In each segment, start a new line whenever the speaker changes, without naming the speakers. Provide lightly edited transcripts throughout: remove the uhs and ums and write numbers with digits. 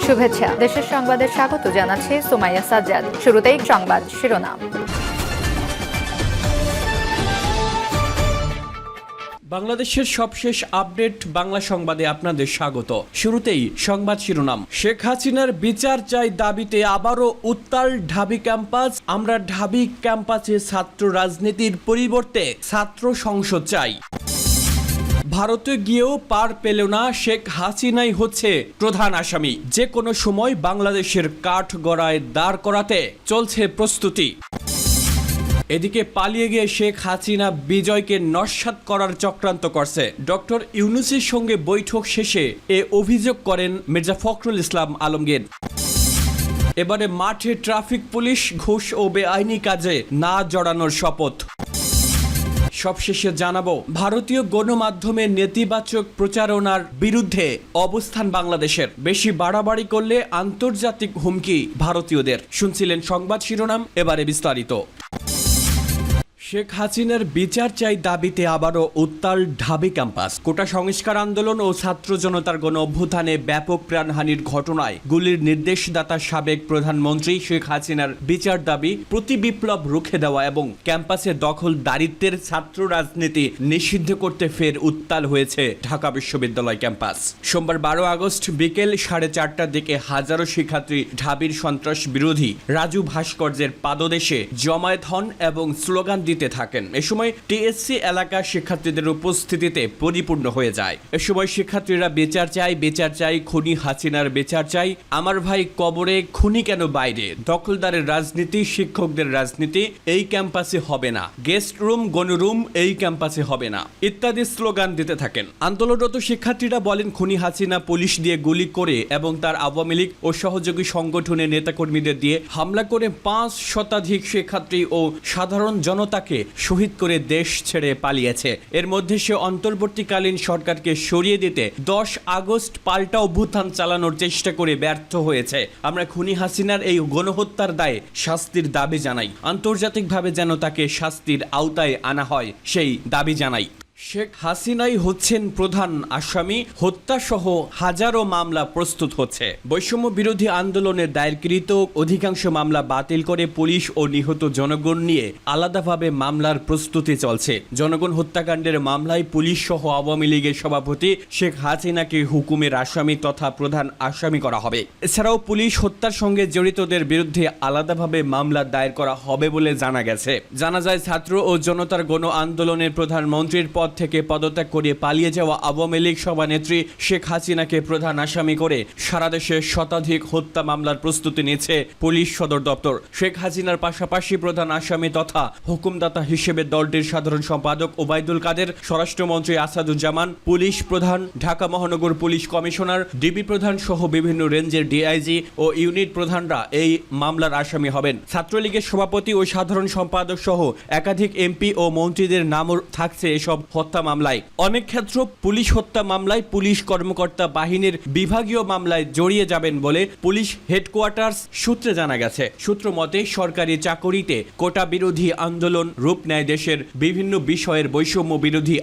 শুভেচ্ছা। দেশের সংবাদে স্বাগত জানাচ্ছে সুমাইয়া সাজ্জাদ। শুরুতেই সংবাদ শিরোনাম।
বাংলাদেশের সবশেষ আপডেট বাংলা সংবাদে আপনাদের স্বাগত। শুরুতেই সংবাদ শিরোনাম। শেখ হাসিনার বিচার চাই দাবিতে আবারও উত্তাল ঢাবি ক্যাম্পাস। আমরা ঢাবি ক্যাম্পাসে ছাত্র রাজনীতির পরিবর্তে ছাত্র সংসদ চাই। ভারতে গিয়েও পার পেল না শেখ হাসিনাই হচ্ছে প্রধান আসামি। যে কোনো সময় বাংলাদেশের কাঠগড়ায় দাঁড় করাতে চলছে প্রস্তুতি। এদিকে পালিয়ে গিয়ে শেখ হাসিনা বিজয়কে নস্যাৎ করার চক্রান্ত করছে। ডক্টর ইউনূসের সঙ্গে বৈঠক শেষে এ অভিযোগ করেন মির্জা ফখরুল ইসলাম আলমগীর। এবারে মাঠে ট্রাফিক পুলিশ ঘুষ ও বেআইনি কাজে না জড়ানোর শপথ। সবশেষে জানাবো ভারতীয় গণমাধ্যমের নেতিবাচক প্রচারণার বিরুদ্ধে অবস্থান বাংলাদেশের। বেশি বাড়াবাড়ি করলে আন্তর্জাতিক হুমকি ভারতীয়দের। শুনছিলেন সংবাদ শিরোনাম, এবারে বিস্তারিত। শেখ হাসিনার বিচার চাই দাবিতে আবারও উত্তাল ঢাবি ক্যাম্পাস। কোটা সংস্কার আন্দোলন ও ছাত্র জনতার গণ অভ্যুত্থানে ব্যাপক প্রাণহানির ঘটনায় গুলির নির্দেশদাতা সাবেক প্রধানমন্ত্রী শেখ হাসিনার বিচার দাবি, প্রতি বিপ্লব রুখে দেওয়া এবং ক্যাম্পাসে দখল দারিদ্র্যের ছাত্র রাজনীতি নিষিদ্ধ করতে ফের উত্তাল হয়েছে ঢাকা বিশ্ববিদ্যালয় ক্যাম্পাস। সোমবার 12 আগস্ট বিকেল 4:30টার দিকে হাজারো শিক্ষার্থী ঢাবির সন্ত্রাস বিরোধী রাজু ভাস্কর্যের পাদদেশে জমায়েত হন এবং স্লোগান দিতে থাকেন। এ সময় টিএসসি এলাকার শিক্ষার্থীদের উপস্থিতিতে পরিপূর্ণ হয়ে যায়। এ সময় শিক্ষার্থীরা বিচার চাই, খুনি হাসিনার বিচার চাই, আমার ভাই কবরে, খুনি কেন বাইরে, দখলদারের রাজনীতি, শিক্ষকদের রাজনীতি এই ক্যাম্পাসে হবে না, গেস্ট রুম, গণরুম এই ক্যাম্পাসে হবে না ইত্যাদি স্লোগান দিতে থাকেন। আন্দোলনরত শিক্ষার্থীরা বলেন, খুনি হাসিনা পুলিশ দিয়ে গুলি করে এবং তার আওয়ামী লীগ ও সহযোগী সংগঠনের নেতাকর্মীদের দিয়ে হামলা করে 5 শতাধিক শিক্ষার্থী ও সাধারণ জনতাকে শহীদ করে দেশ ছেড়ে পালিয়েছে। এর মধ্যে সে অন্তর্বর্তীকালীন সরকারকে সরিয়ে দিতে 10 আগস্ট পাল্টা অভ্যুত্থান চালানোর চেষ্টা করে ব্যর্থ হয়েছে। আমরা খুনি হাসিনার এই গণহত্যার দায়ে শাস্তির দাবি জানাই। আন্তর্জাতিকভাবে যেন তাকে শাস্তির আওতায় আনা হয় সেই দাবি জানাই। শেখ হাসিনাই হচ্ছেন প্রধান আসামি। হত্যাসহ হাজারো মামলা প্রস্তুত হচ্ছে। বৈষম্য বিরোধী আন্দোলনের দায়েরকৃত অধিকাংশ মামলা বাতিল করে পুলিশ ও নিহত জনগণ নিয়ে আলাদাভাবে মামলার প্রস্তুতি চলছে। জনগণ হত্যাকাণ্ডের মামলায় পুলিশ সহ আওয়ামী লীগের সভাপতি শেখ হাসিনাকে হুকুমের আসামি তথা প্রধান আসামি করা হবে। এছাড়াও পুলিশ হত্যার সঙ্গে জড়িতদের বিরুদ্ধে আলাদাভাবে মামলা দায়ের করা হবে বলে জানা গেছে। জানা যায়, ছাত্র ও জনতার গণ আন্দোলনের প্রধানমন্ত্রীর পদ থেকে পদত্যাগ করে পালিয়ে যাওয়া আওয়ামী লীগ সভানেত্রী শেখ হাসিনাকে প্রধান আসামি করে সারা দেশে শতাধিক হত্যা মামলার প্রস্তুতি নিয়েছে পুলিশ সদর দপ্তর। শেখ হাসিনার পাশাপাশি প্রধান আসামি তথা হুকুমদাতা হিসেবে দলটির সাধারণ সম্পাদক ওবায়দুল কাদের, স্বরাষ্ট্রমন্ত্রী আসাদুজ্জামান, পুলিশ প্রধান, ঢাকা মহানগর পুলিশ কমিশনার, ডিবি প্রধান সহ বিভিন্ন রেঞ্জের ডিআইজি ও ইউনিট প্রধানরা এই মামলার আসামি হবেন। ছাত্রলীগের সভাপতি ও সাধারণ সম্পাদক সহ একাধিক এমপি ও মন্ত্রীদের নামও থাকছে এসব হত্যা মামলায়। অনেক ক্ষেত্রে পুলিশ হত্যা মামলায় পুলিশ কর্মকর্তা বাহিনীর বিভাগীয় মামলায় জড়িয়ে যাবেন বলে পুলিশ হেডকোয়ার্টার্স সূত্রে জানা গেছে। সূত্র মতে, সরকারি চাকরিতে কোটা বিরোধী আন্দোলন রূপ নেয় দেশের বিভিন্ন বিষয়ের বৈষম্য বিরোধী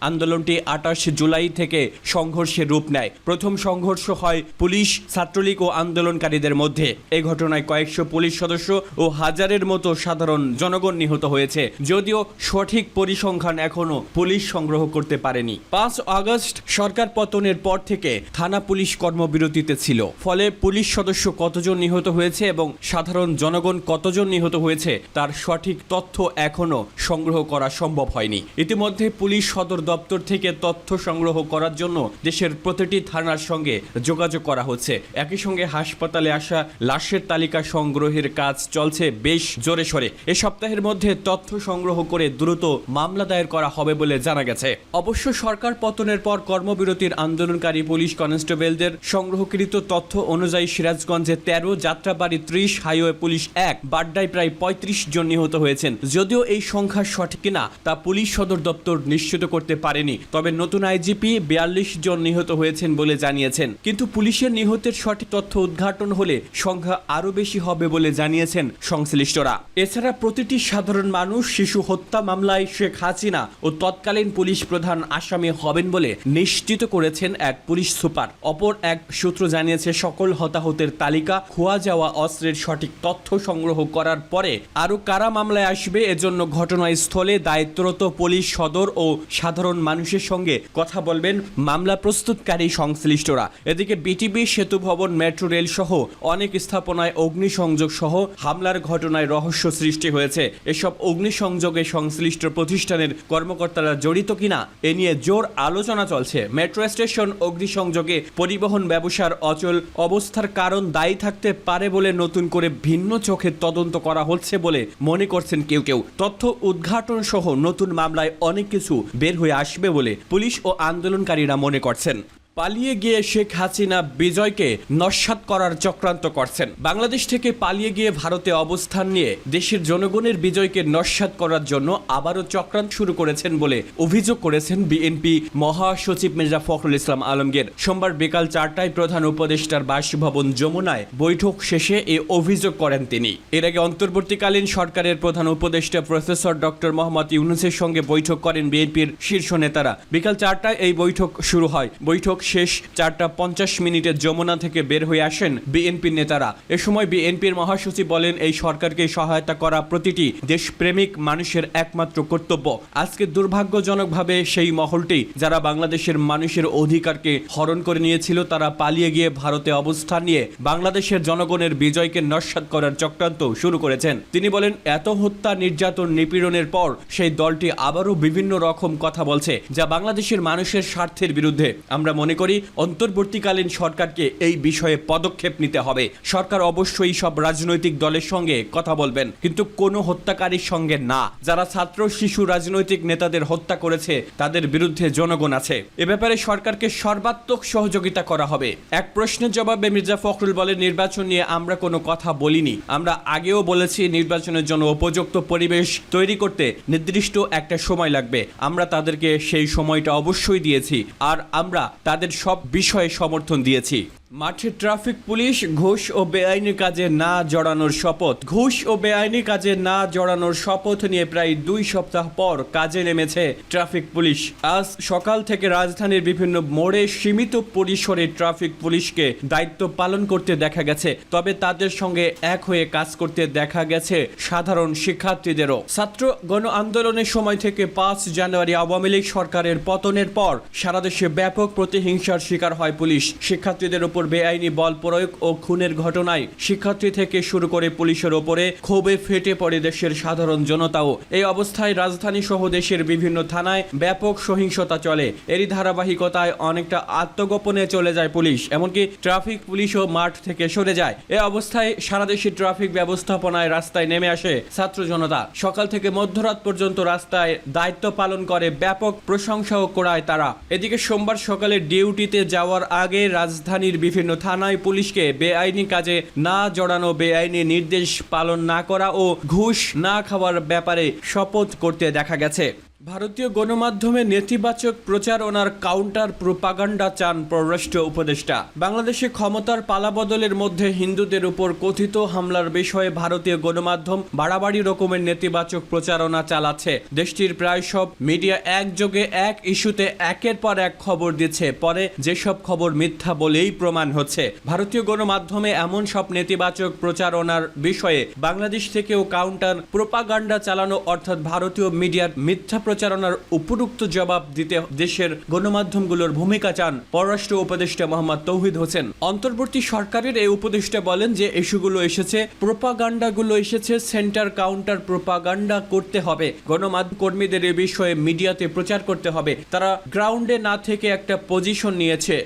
আন্দোলনটি 28 জুলাই থেকে সংঘর্ষের রূপ নেয়। প্রথম সংঘর্ষ হয় পুলিশ, ছাত্রলীগ ও আন্দোলনকারীদের মধ্যে। এই ঘটনায় কয়েকশো পুলিশ সদস্য ও হাজারের মতো সাধারণ জনগণ নিহত হয়েছে। যদিও সঠিক পরিসংখ্যান এখনো পুলিশ সংগ্রহ করতে পারেনি। 5 আগস্ট সরকার পতনের পর থেকে থানা পুলিশ কর্মবিরতিতে ছিল। ফলে পুলিশ সদস্য কতজন নিহত হয়েছে এবং সাধারণ জনগণ কতজন নিহত হয়েছে তার সঠিক তথ্য এখনো সংগ্রহ করা সম্ভব হয়নি। ইতিমধ্যে পুলিশ সদর দপ্তর থেকে তথ্য সংগ্রহ করার জন্য দেশের প্রতিটি থানার সঙ্গে যোগাযোগ করা হচ্ছে। একই সঙ্গে হাসপাতালে আসা লাশের তালিকা সংগ্রহের কাজ চলছে বেশ জোরে সোরে। এ সপ্তাহের মধ্যে তথ্য সংগ্রহ করে দ্রুত মামলা দায়ের করা হবে বলে জানা গেছে। অবশ্য সরকার পতনের পর কর্মবিরতির আন্দোলনকারী পুলিশ কনস্টেবলদের সংগ্রহকৃত তথ্য অনুযায়ী সিরাজগঞ্জে 13, যাত্রাবাড়ী 30, হাইওয়ে পুলিশ 1, বাড্ডায় প্রায় 35 জন নিহত হয়েছেন। যদিও এই সংখ্যা সঠিক কিনা তা পুলিশ সদর দপ্তর নিশ্চিত করতে পারেনি। তবে নতুন আইজিপি 42 জন নিহত হয়েছেন বলে জানিয়েছেন। কিন্তু পুলিশের নিহতের সঠিক তথ্য উদ্ঘাটন হলে সংখ্যা আরো বেশি হবে বলে জানিয়েছেন সংশ্লিষ্টরা। এছাড়া প্রতিটি সাধারণ মানুষ শিশু হত্যা মামলায় শেখ হাসিনা ও তৎকালীন পুলিশ প্রধান আসামি হবেন বলে নিশ্চিত করেছেন এক পুলিশ সুপার। অপর এক সূত্র জানিয়েছে সকল হতাহতের তালিকা, খোয়া যাওয়া অস্ত্রের সঠিক তথ্য সংগ্রহ করার পরে আরও কারা মামলায় আসবে এজন্য ঘটনাস্থলে দায়িত্বরত পুলিশ সদর ও সাধারণ মানুষের সঙ্গে কথা বলবেন মামলা প্রস্তুতকারী সংশ্লিষ্টরা। এদিকে বিটিবি, সেতু ভবন, মেট্রো রেল সহ অনেক স্থাপনায় অগ্নিসংযোগ সহ হামলার ঘটনায় রহস্য সৃষ্টি হয়েছে। এসব অগ্নিসংযোগে সংশ্লিষ্ট প্রতিষ্ঠানের কর্মকর্তারা জড়িত কিনা এ নিয়ে জোর আলোচনা চলছে। মেট্রো স্টেশন অগ্নিসংযোগে পরিবহন ব্যবসার অচল অবস্থার কারণ দায়ী থাকতে পারে বলে নতুন করে ভিন্ন চোখে তদন্ত করা হচ্ছে বলে মনে করছেন কেউ কেউ। তথ্য উদ্ঘাটন সহ নতুন মামলায় অনেক কিছু বের হয়ে আসবে বলে পুলিশ ও আন্দোলনকারীরা মনে করছেন। পালিয়ে গিয়ে শেখ হাসিনা বিজয়কে নস্যাৎ করার চক্রান্ত করছেন। বাংলাদেশ থেকে পালিয়ে গিয়ে ভারতে অবস্থান নিয়ে দেশের জনগণের বিজয়কে নস্যাৎ করার জন্য আবারও চক্রান্ত শুরু করেছেন বলে অভিযোগ করেছেন বিএনপি মহাসচিব মির্জা ফখরুল ইসলাম আলমগীর। সোমবার বিকাল 4টায় প্রধান উপদেষ্টার বাসভবন যমুনায় বৈঠক শেষে এ অভিযোগ করেন তিনি। এর আগে অন্তর্বর্তীকালীন সরকারের প্রধান উপদেষ্টা প্রফেসর ডক্টর মোহাম্মদ ইউনূসের সঙ্গে বৈঠক করেন বিএনপির শীর্ষ নেতারা। বিকাল 4টায় এই বৈঠক শুরু হয়। বৈঠক শেষ 4:50 যমুনা থেকে বের হয়ে আসেন বিএনপির নেতারা। এ সময় বিএনপির মহাসচিব বলেন, এই সরকারকে সহায়তা করা প্রতিটি দেশপ্রেমিক মানুষের একমাত্র কর্তব্য। আজকে দুর্ভাগ্যজনকভাবে সেই মহলটি যারা বাংলাদেশের মানুষের অধিকারকে হরণ করে নিয়েছিল তারা পালিয়ে গিয়ে ভারতে অবস্থান নিয়ে বাংলাদেশের জনগণের বিজয়কে নস্যাৎ করার চক্রান্ত শুরু করেছেন। তিনি বলেন, এত হত্যা, নির্যাতন, নিপীড়নের পর সেই দলটি আবারও বিভিন্ন রকম কথা বলছে যা বাংলাদেশের মানুষের স্বার্থের বিরুদ্ধে। আমরা মনে করি অন্তর্বর্তীকালীন সরকারকে এই বিষয়ে পদক্ষেপ নিতে হবে। সরকার অবশ্যই সব রাজনৈতিক দলের সঙ্গে কথা বলবেন, কিন্তু কোনো হত্যাকারীর সঙ্গে না। যারা ছাত্র, শিশু, রাজনৈতিক নেতাদের হত্যা করেছে তাদের বিরুদ্ধে জনগণ আছে। এ ব্যাপারে সরকারকে সর্বাত্মক সহযোগিতা করা হবে। এক প্রশ্নের জবাবে মির্জা ফখরুল বলেন, নির্বাচন নিয়ে আমরা কোনো কথা বলিনি। আমরা আগেও বলেছি নির্বাচনের জন্য উপযুক্ত পরিবেশ তৈরি করতে নির্দিষ্ট একটা সময় লাগবে। আমরা তাদেরকে সেই সময়টা অবশ্যই দিয়েছি, আর আমরা তাদের সব বিষয়ে সমর্থন দিয়েছি। মাঠে ট্রাফিক পুলিশ, ঘুষ ও বেআইনি কাজে না জড়ানোর শপথ। ঘুষ ও বেআইনি কাজে না জড়ানোর শপথ নিয়ে প্রায় 2 সপ্তাহ পর কাজে নেমেছে ট্রাফিক পুলিশ। আজ সকাল থেকে রাজধানীর বিভিন্ন মোড়ে সীমিত পরিসরে ট্রাফিক পুলিশকে দায়িত্ব পালন করতে দেখা গেছে। তবে তাদের সঙ্গে এক হয়ে কাজ করতে দেখা গেছে সাধারণ শিক্ষার্থীদেরও। ছাত্র গণ আন্দোলনের সময় থেকে 5 জানুয়ারি আওয়ামী লীগ সরকারের পতনের পর সারা দেশে ব্যাপক প্রতিহিংসার শিকার হয় পুলিশ। শিক্ষার্থীদের উপর বেআইনি বল প্রয়োগ ও খুনের ঘটনায় শিক্ষার্থী থেকে শুরু করে পুলিশের ওপরে ক্ষোভে ফেটে পড়ে দেশের সাধারণ জনতাও। এই অবস্থায় রাজধানী সহ দেশের বিভিন্ন থানায় ব্যাপক সহিংসতা চলে। এরই ধারাবাহিকতায় অনেকটা আত্মগোপনে চলে যায় পুলিশ, এমনকি ট্রাফিক পুলিশও মাঠ থেকে সরে যায়। এ অবস্থায় সারা দেশের ট্রাফিক ব্যবস্থাপনায় রাস্তায় নেমে আসে ছাত্র জনতা। সকাল থেকে মধ্যরাত পর্যন্ত রাস্তায় দায়িত্ব পালন করে, ব্যাপক প্রশংসাও করায় তারা। এদিকে সোমবার সকালে ডিউটিতে যাওয়ার আগে রাজধানীর বিভিন্ন থানায় পুলিশকে বেআইনি কাজে না জড়ানো, বেআইনি নির্দেশ পালন না করা ও ঘুষ না খাওয়ার ব্যাপারে শপথ করতে দেখা গেছে। ভারতীয় গণমাধ্যমে নেতিবাচক প্রচারণার কাউন্টার প্রোপাগান্ডা চান পররাষ্ট্র উপদেষ্টা। বাংলাদেশে ক্ষমতার পালাবদলের মধ্যে হিন্দুদের উপর কথিত হামলার বিষয়ে ভারতীয় গণমাধ্যম বাড়াবাড়ি রকমের নেতিবাচক প্রচারণা চালাচ্ছে। দেশটির প্রায় সব মিডিয়া একযোগে এক ইস্যুতে একের পর এক খবর দিচ্ছে, পরে যেসব খবর মিথ্যা বলেই প্রমাণ হচ্ছে। ভারতীয় গণমাধ্যমে এমন সব নেতিবাচক প্রচারণার বিষয়ে বাংলাদেশ থেকেও কাউন্টার প্রোপাগান্ডা চালানো, অর্থাৎ ভারতীয় মিডিয়ার মিথ্যা প্রচারণার উপযুক্ত জবাব দিতে দেশের গণমাধ্যমগুলোর ভূমিকা চান পররাষ্ট্র উপদেষ্টা মোহাম্মদ তৌহিদ হোসেন। অন্তর্বর্তী সরকারের এই উপদেষ্টা বলেন যে ইস্যুগুলো এসেছে, প্রোপাগান্ডাগুলো এসেছে, সেন্টার কাউন্টার প্রোপাগান্ডা করতে হবে। গণমাধ্যম কর্মীদের এ বিষয়ে মিডিয়াতে প্রচার করতে হবে। তারা গ্রাউন্ডে না থেকে একটা পজিশন নিয়েছে।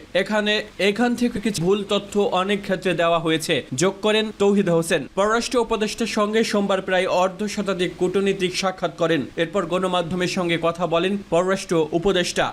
এখান থেকে কিছু ভুল তথ্য অনেক ক্ষেত্রে দেওয়া হয়েছে, যোগ করেন তৌহিদ হোসেন। পররাষ্ট্র উপদেষ্টার সঙ্গে সোমবার প্রায় অর্ধশতাধিক কূটনীতিক সাক্ষাৎ করেন। এরপর গণমাধ্যমের সঙ্গে কথা বলেন পররাষ্ট্র উপদেষ্টা।